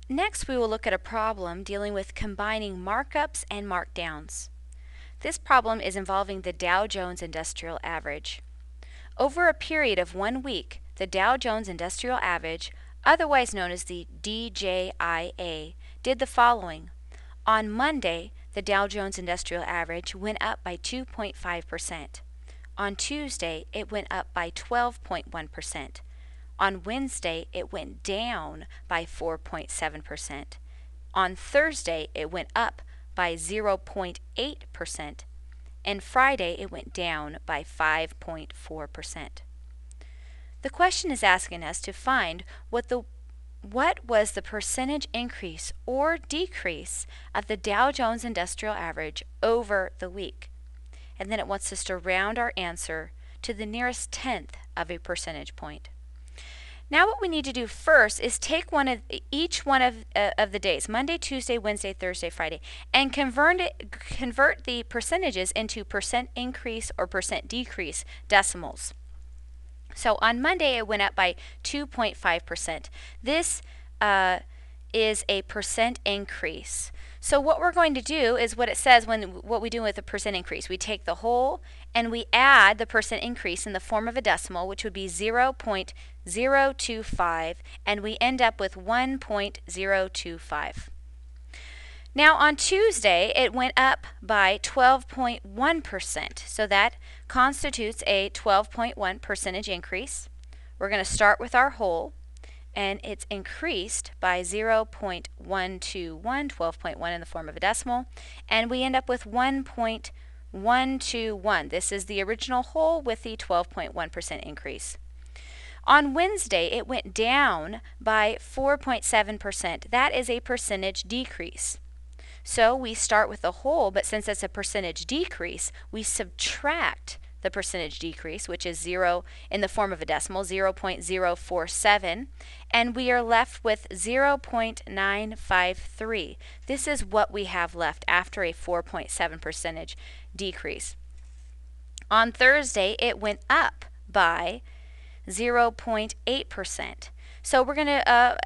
Next, we will look at a problem dealing with combining markups and markdowns. This problem is involving the Dow Jones Industrial Average. Over a period of 1 week, the Dow Jones Industrial Average, otherwise known as the DJIA, did the following. On Monday, the Dow Jones Industrial Average went up by 2.5%. On Tuesday, it went up by 12.1%. On Wednesday, it went down by 4.7%. On Thursday, it went up by 0.8%. And Friday, it went down by 5.4%. The question is asking us to find what was the percentage increase or decrease of the Dow Jones Industrial Average over the week. And then it wants us to round our answer to the nearest tenth of a percentage point. Now what we need to do first is take each one of the days, Monday, Tuesday, Wednesday, Thursday, Friday, and convert the percentages into percent increase or percent decrease decimals. So on Monday it went up by 2.5%. This is a percent increase. So what we're going to do is what it says what we do with a percent increase. We take the whole and we add the percent increase in the form of a decimal, which would be 0.025, and we end up with 1.025. Now on Tuesday, it went up by 12.1%, so that constitutes a 12.1 percentage increase. We're going to start with our whole, and it's increased by 0.121, 12.1 in the form of a decimal, and we end up with 1.121. This is the original whole with the 12.1% increase. On Wednesday, it went down by 4.7%. That is a percentage decrease. So we start with the whole, but since it's a percentage decrease, we subtract the percentage decrease, which is 0 in the form of a decimal, 0.047, and we are left with 0.953. This is what we have left after a 4.7 percentage decrease. On Thursday, it went up by 0.8%. So we're going to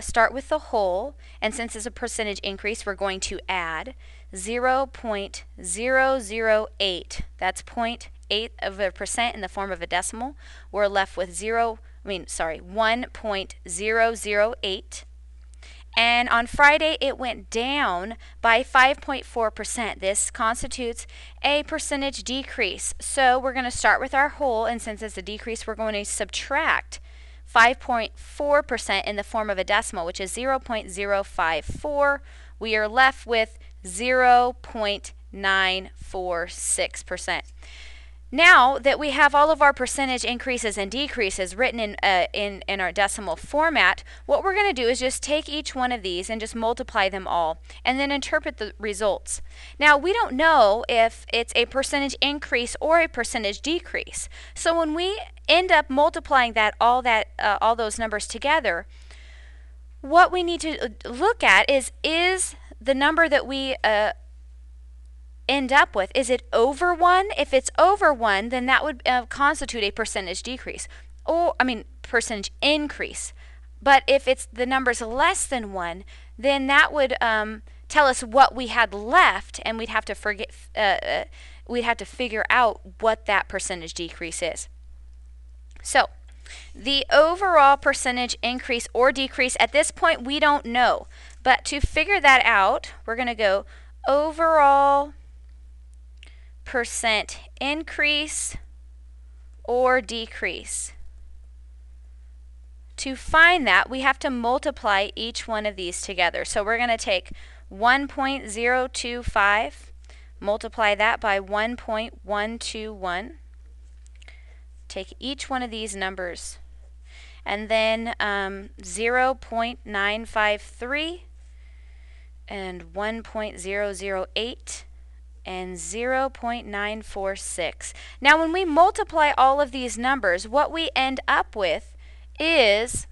start with the whole, and since it's a percentage increase, we're going to add 0.008. That's 0.8 of a percent in the form of a decimal. We're left with 1.008. And on Friday, it went down by 5.4%. This constitutes a percentage decrease. So we're going to start with our whole, and since it's a decrease, we're going to subtract 5.4% in the form of a decimal, which is 0.054. We are left with 0.946%. Now that we have all of our percentage increases and decreases written in our decimal format, what we're going to do is just take each one of these and just multiply them all and then interpret the results. Now we don't know if it's a percentage increase or a percentage decrease. So when we end up multiplying all those numbers together, what we need to look at is the number that we end up with, is it over 1? If it's over 1, then that would constitute a percentage decrease, percentage increase. But if the number's less than 1, then that would tell us what we had left, and we'd have to figure out what that percentage decrease is. So the overall percentage increase or decrease at this point we don't know, but to figure that out, we're going to go overall percent increase or decrease. To find that, we have to multiply each one of these together. So we're going to take 1.025, multiply that by 1.121, take each one of these numbers, and then 0.953 and 1.008 and 0.946. Now when we multiply all of these numbers, what we end up with is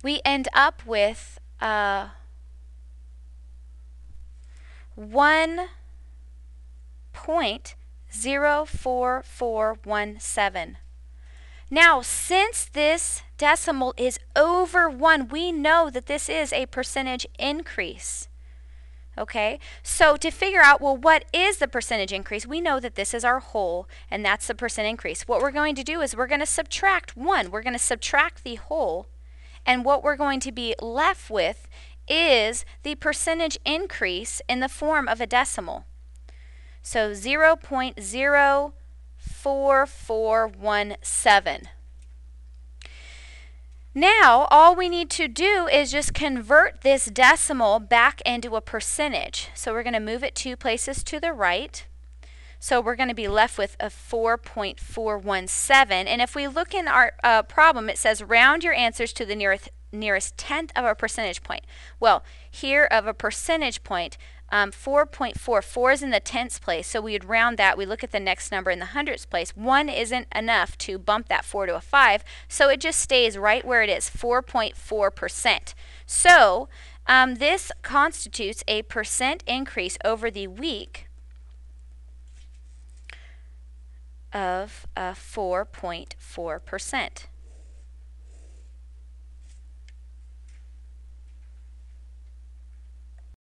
1.04417. Now since this decimal is over 1, we know that this is a percentage increase. Okay, so to figure out, well, what is the percentage increase? We know that this is our whole, and that's the percent increase. What we're going to do is we're going to subtract 1. We're going to subtract the whole, and what we're going to be left with is the percentage increase in the form of a decimal. So 0.04417. Now, all we need to do is just convert this decimal back into a percentage. So we're going to move it 2 places to the right. So we're going to be left with a 4.417. And if we look in our problem, it says round your answers to the nearest tenth of a percentage point. Well, here of a percentage point, 4.44 is in the tenths place, so we would round that. We look at the next number in the hundredths place. 1 isn't enough to bump that 4 to a 5, so it just stays right where it is, 4.4%. So this constitutes a percent increase over the week of 4.4%.